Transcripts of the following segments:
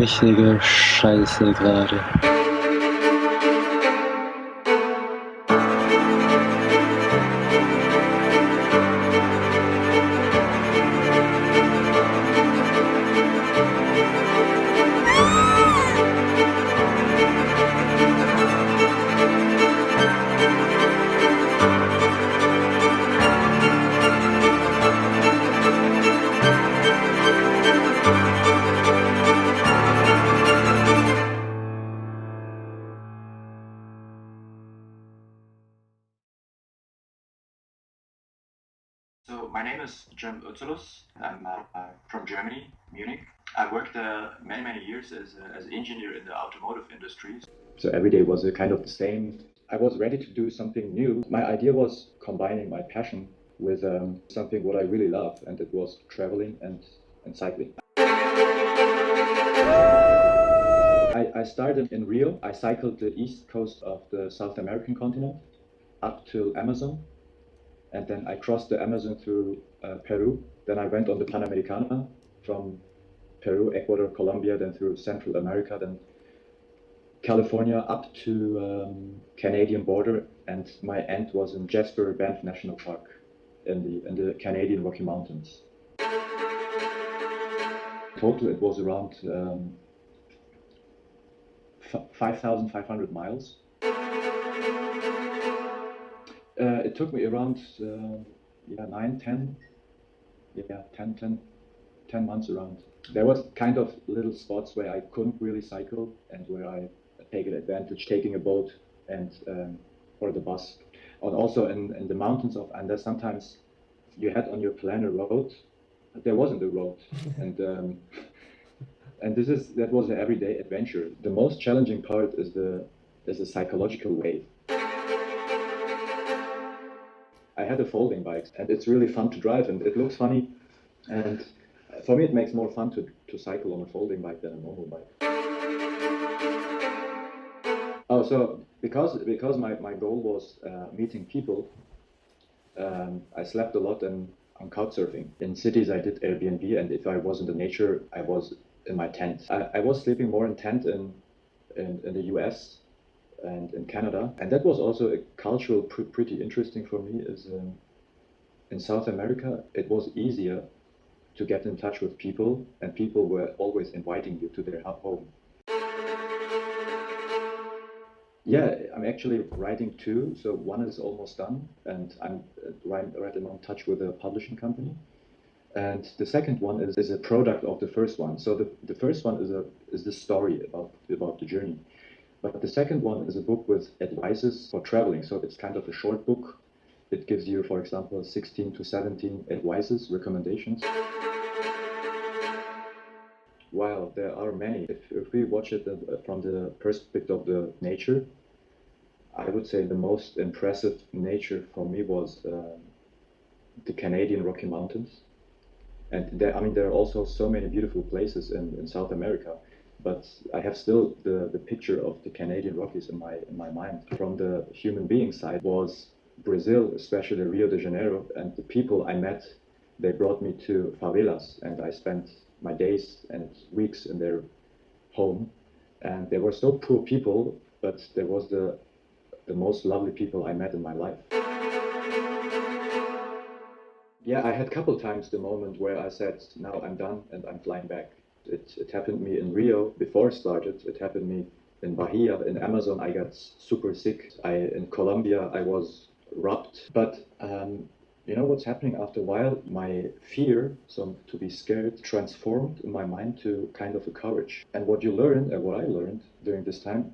richtige Scheiße gerade. So my name is Cem Ozulus. I'm from Germany, Munich. I worked many years as an engineer in the automotive industry. So every day was a kind of the same. I was ready to do something new. My idea was combining my passion with something what I really love, and it was traveling and cycling. I started in Rio. I cycled the east coast of the South American continent up to Amazon. And then I crossed the Amazon through Peru. Then I went on the Panamericana from Peru, Ecuador, Colombia, then through Central America, then California up to Canadian border, and my end was in Jasper Banff National Park in the Canadian Rocky Mountains. Total, it was around 5,500 miles. It took me around 10 months around. There was kind of little spots where I couldn't really cycle and where I taken advantage, taking a boat and or the bus. And also in the mountains of Andes, sometimes you had on your plan a road, but there wasn't a road. And that was an everyday adventure. The most challenging part is the psychological way. I had a folding bike, and it's really fun to drive, and it looks funny. And for me, it makes more fun to cycle on a folding bike than a normal bike. Oh, so because my goal was meeting people, I slept a lot on couch surfing. In cities, I did Airbnb, and if I was in the nature, I was in my tent. I was sleeping more in tent in the US and in Canada, and that was also a cultural pretty interesting for me. Is in South America, it was easier to get in touch with people, and people were always inviting you to their home. Yeah, I'm actually writing two, so one is almost done, and I'm right in touch with a publishing company. And the second one is a product of the first one. So the first one is the story about the journey. But the second one is a book with advices for traveling. So it's kind of a short book. It gives you, for example, 16 to 17 advices, recommendations. Wow, there are many. If we watch it from the perspective of the nature, I would say the most impressive nature for me was the Canadian Rocky Mountains. And there are also so many beautiful places in South America. But I have still the picture of the Canadian Rockies in my mind. From the human being side was Brazil, especially Rio de Janeiro, and the people I met, they brought me to favelas, and I spent my days and weeks in their home. And they were so poor people, but there was the most lovely people I met in my life. Yeah, I had a couple times the moment where I said, now I'm done and I'm flying back. It happened to me in Rio before it started. It happened to me in Bahia, in Amazon. I got super sick. In Colombia, I was robbed. But you know what's happening after a while? My fear, so to be scared, transformed in my mind to kind of a courage. And what you learn, and what I learned during this time,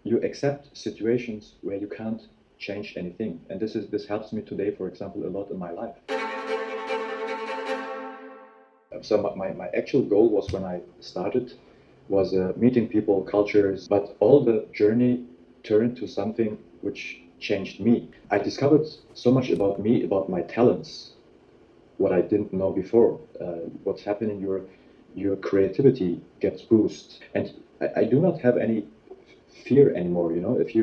you accept situations where you can't change anything. And this helps me today, for example, a lot in my life. So my actual goal was, when I started, was meeting people, cultures, but all the journey turned to something which changed me. I discovered so much about me, about my talents, what I didn't know before. What's happening, your creativity gets boosted. And I do not have any fear anymore, you know. If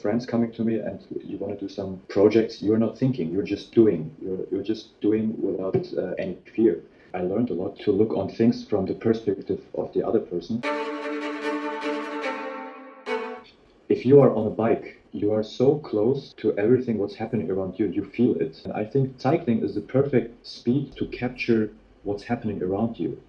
friends coming to me and you want to do some projects, you're not thinking, you're just doing. You're just doing without any fear. I learned a lot to look on things from the perspective of the other person. If you are on a bike, you are so close to everything what's happening around you, you feel it. And I think cycling is the perfect speed to capture what's happening around you.